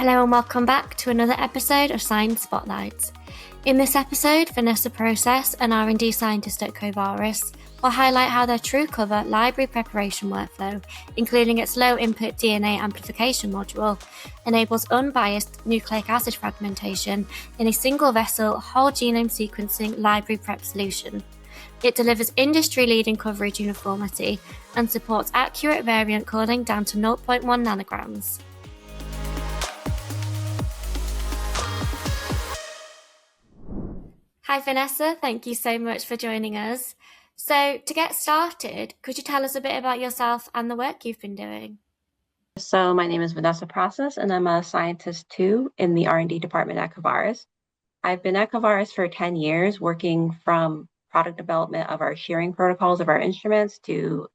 Hello and welcome back to another episode of Science Spotlights. In this episode, Vanessa Process, an R&D scientist at Covaris, will highlight how their truCOVER library preparation workflow, including its low-input DNA amplification module, enables unbiased nucleic acid fragmentation in a single-vessel whole-genome sequencing library prep solution. It delivers industry-leading coverage uniformity and supports accurate variant calling down to 0.1 nanograms. Hi Vanessa, thank you so much for joining us. So to get started, could you tell us a bit about yourself and the work you've been doing? So my name is Vanessa Process, and I'm a scientist too in the R&D department at Covaris. I've been at Covaris for 10 years, working from product development of our shearing protocols of our instruments to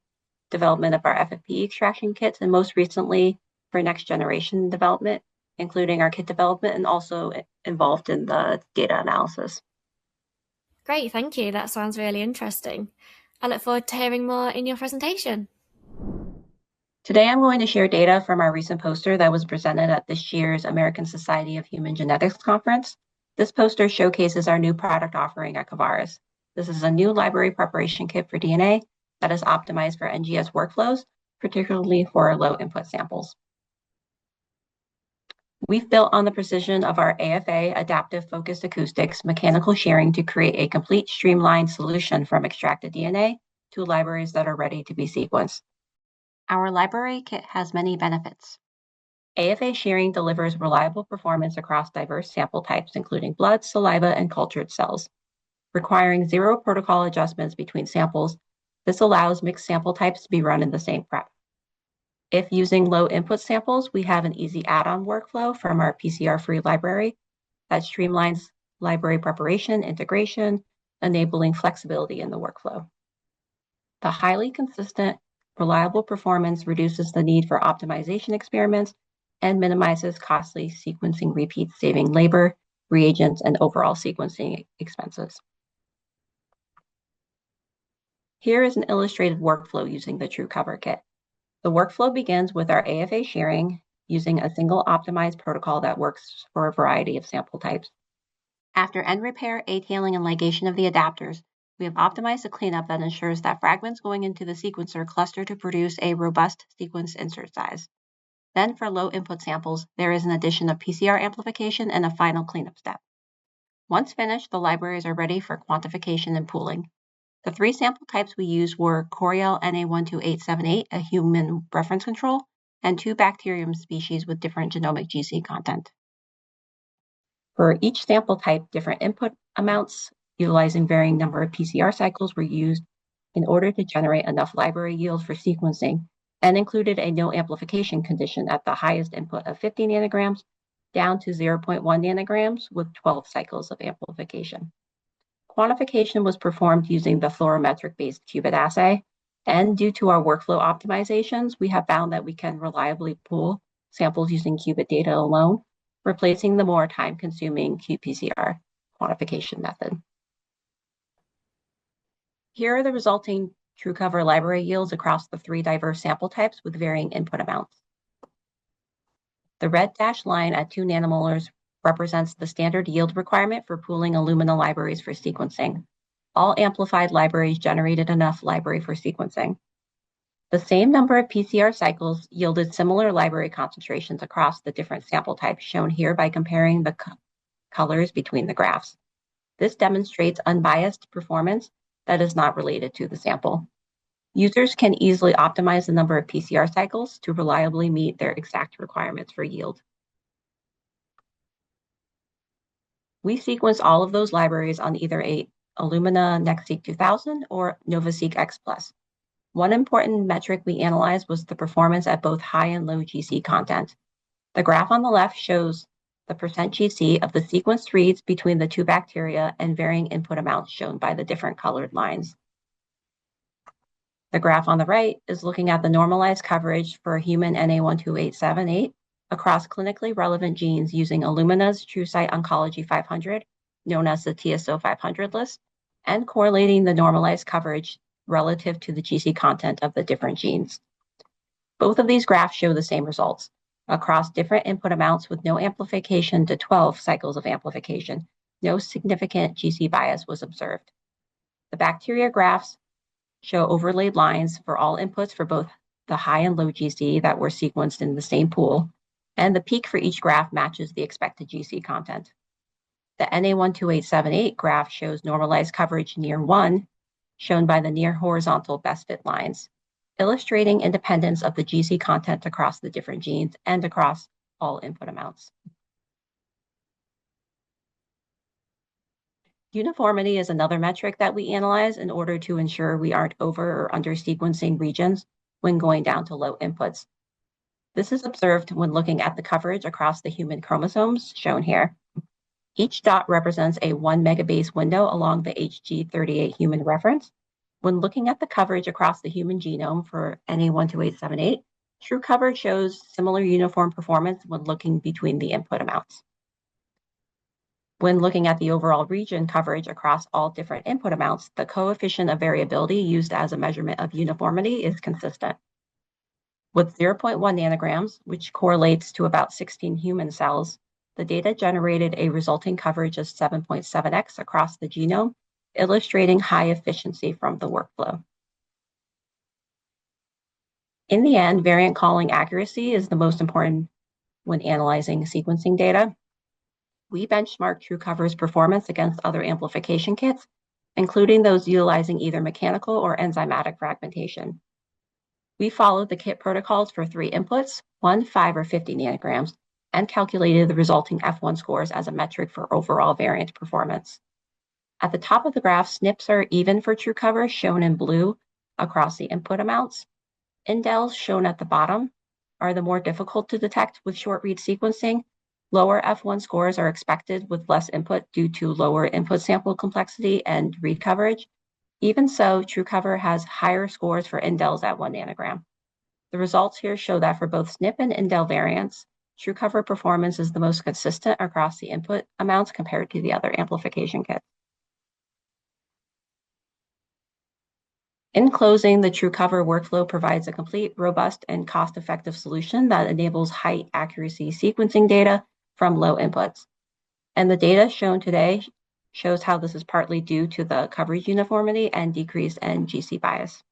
development of our FFPE extraction kits, and most recently for next generation development, including our kit development and also involved in the data analysis. Great, thank you. That sounds really interesting. I look forward to hearing more in your presentation. Today, I'm going to share data from our recent poster that was presented at this year's American Society of Human Genetics conference. This poster showcases our new product offering at Covaris. This is a new library preparation kit for DNA that is optimized for NGS workflows, particularly for low input samples. We've built on the precision of our AFA, Adaptive Focused Acoustics, mechanical shearing to create a complete streamlined solution from extracted DNA to libraries that are ready to be sequenced. Our library kit has many benefits. AFA shearing delivers reliable performance across diverse sample types, including blood, saliva, and cultured cells. Requiring zero protocol adjustments between samples, this allows mixed sample types to be run in the same prep. If using low input samples, we have an easy add-on workflow from our PCR-free library that streamlines library preparation, integration, enabling flexibility in the workflow. The highly consistent, reliable performance reduces the need for optimization experiments and minimizes costly sequencing repeats, saving labor, reagents, and overall sequencing expenses. Here is an illustrated workflow using the truCOVER kit. The workflow begins with our AFA shearing using a single optimized protocol that works for a variety of sample types. After end repair, A-tailing, and ligation of the adapters, we have optimized a cleanup that ensures that fragments going into the sequencer cluster to produce a robust sequence insert size. Then for low input samples, there is an addition of PCR amplification and a final cleanup step. Once finished, the libraries are ready for quantification and pooling. The three sample types we used were Coriell NA12878, a human reference control, and two bacterium species with different genomic GC content. For each sample type, different input amounts utilizing varying number of PCR cycles were used in order to generate enough library yield for sequencing, and included a no amplification condition at the highest input of 50 nanograms down to 0.1 nanograms with 12 cycles of amplification. Quantification was performed using the fluorometric-based qubit assay, and due to our workflow optimizations, we have found that we can reliably pool samples using qubit data alone, replacing the more time-consuming qPCR quantification method. Here are the resulting truCOVER library yields across the three diverse sample types with varying input amounts. The red dashed line at 2 nanomolars represents the standard yield requirement for pooling Illumina libraries for sequencing. All amplified libraries generated enough library for sequencing. The same number of PCR cycles yielded similar library concentrations across the different sample types shown here by comparing the colors between the graphs. This demonstrates unbiased performance that is not related to the sample. Users can easily optimize the number of PCR cycles to reliably meet their exact requirements for yield. We sequence all of those libraries on either a Illumina NextSeq 2000 or NovaSeq X Plus. One important metric we analyzed was the performance at both high and low GC content. The graph on the left shows the percent GC of the sequenced reads between the two bacteria and varying input amounts shown by the different colored lines. The graph on the right is looking at the normalized coverage for human NA12878 across clinically relevant genes using Illumina's TruSight Oncology 500, known as the TSO 500 list, and correlating the normalized coverage relative to the GC content of the different genes. Both of these graphs show the same results. across different input amounts with no amplification to 12 cycles of amplification. No significant GC bias was observed. The bacteria graphs show overlaid lines for all inputs for both the high and low GC that were sequenced in the same pool, and the peak for each graph matches the expected GC content. The NA12878 graph shows normalized coverage near 1, shown by the near horizontal best fit lines, illustrating independence of the GC content across the different genes and across all input amounts. Uniformity is another metric that we analyze in order to ensure we aren't over or under sequencing regions when going down to low inputs. This is observed when looking at the coverage across the human chromosomes shown here. Each dot represents a 1 megabase window along the HG38 human reference. When looking at the coverage across the human genome for NA12878, truCOVER shows similar uniform performance when looking between the input amounts. When looking at the overall region coverage across all different input amounts, the coefficient of variability used as a measurement of uniformity is consistent. With 0.1 nanograms, which correlates to about 16 human cells, the data generated a resulting coverage of 7.7x across the genome, illustrating high efficiency from the workflow. In the end, variant calling accuracy is the most important when analyzing sequencing data. We benchmark truCOVER's performance against other amplification kits, including those utilizing either mechanical or enzymatic fragmentation. We followed the kit protocols for 3 inputs, 1, 5, or 50 nanograms, and calculated the resulting F1 scores as a metric for overall variant performance. At the top of the graph, SNPs are even for truCOVER, shown in blue across the input amounts. Indels, shown at the bottom, are the more difficult to detect with short read sequencing. Lower F1 scores are expected with less input due to lower input sample complexity and read coverage. Even so, truCOVER has higher scores for indels at 1 nanogram. The results here show that for both SNP and indel variants, truCOVER performance is the most consistent across the input amounts compared to the other amplification kits. In closing, the truCOVER workflow provides a complete, robust, and cost-effective solution that enables high accuracy sequencing data from low inputs. And the data shown today shows how this is partly due to the coverage uniformity and decrease in GC bias.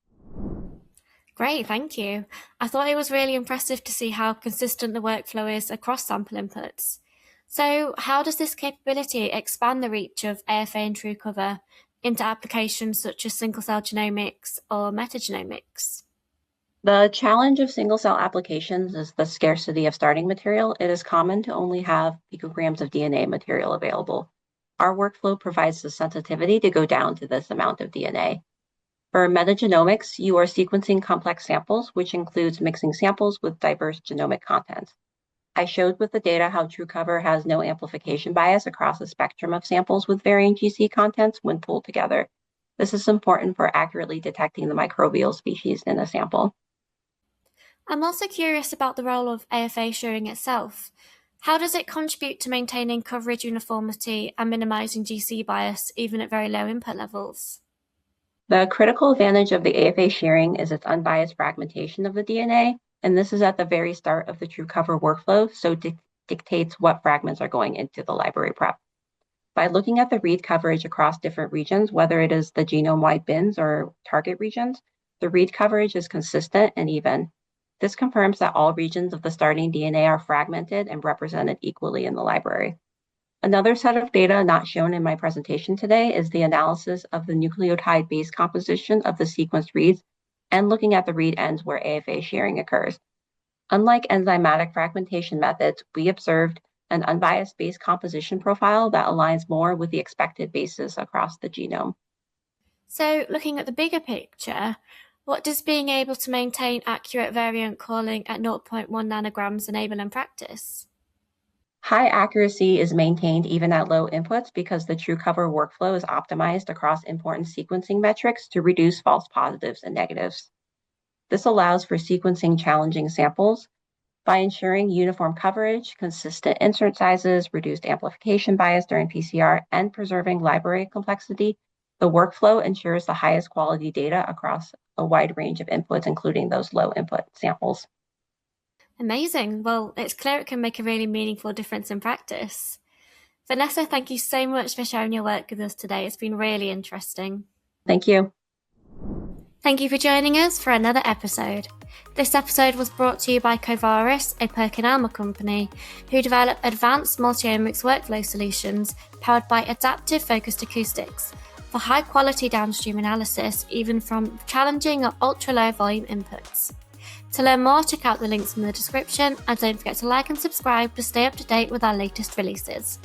Great, thank you. I thought it was really impressive to see how consistent the workflow is across sample inputs. So how does this capability expand the reach of AFA and truCOVER into applications such as single-cell genomics or metagenomics? The challenge of single-cell applications is the scarcity of starting material. It is common to only have picograms of DNA material available. Our workflow provides the sensitivity to go down to this amount of DNA. For metagenomics, you are sequencing complex samples, which includes mixing samples with diverse genomic contents. I showed with the data how truCOVER has no amplification bias across a spectrum of samples with varying GC contents when pulled together. This is important for accurately detecting the microbial species in a sample. I'm also curious about the role of AFA shearing itself. How does it contribute to maintaining coverage uniformity and minimizing GC bias even at very low input levels? The critical advantage of the AFA shearing is its unbiased fragmentation of the DNA, and this is at the very start of the truCOVER workflow, so dictates what fragments are going into the library prep. By looking at the read coverage across different regions, whether it is the genome-wide bins or target regions, the read coverage is consistent and even. This confirms that all regions of the starting DNA are fragmented and represented equally in the library. Another set of data not shown in my presentation today is the analysis of the nucleotide base composition of the sequenced reads and looking at the read ends where AFA shearing occurs. Unlike enzymatic fragmentation methods, we observed an unbiased base composition profile that aligns more with the expected bases across the genome. So, looking at the bigger picture, what does being able to maintain accurate variant calling at 0.1 nanograms enable in practice? High accuracy is maintained even at low inputs because the truCOVER workflow is optimized across important sequencing metrics to reduce false positives and negatives. This allows for sequencing challenging samples by ensuring uniform coverage, consistent insert sizes, reduced amplification bias during PCR, and preserving library complexity. The workflow ensures the highest quality data across a wide range of inputs, including those low input samples. Amazing. Well, it's clear it can make a really meaningful difference in practice. Vanessa, thank you so much for sharing your work with us today. It's been really interesting. Thank you. Thank you for joining us for another episode. This episode was brought to you by Covaris, a PerkinElmer company, who develop advanced multi-omics workflow solutions powered by Adaptive Focused Acoustics for high-quality downstream analysis, even from challenging or ultra-low volume inputs. To learn more, check out the links in the description, and don't forget to like and subscribe to stay up to date with our latest releases.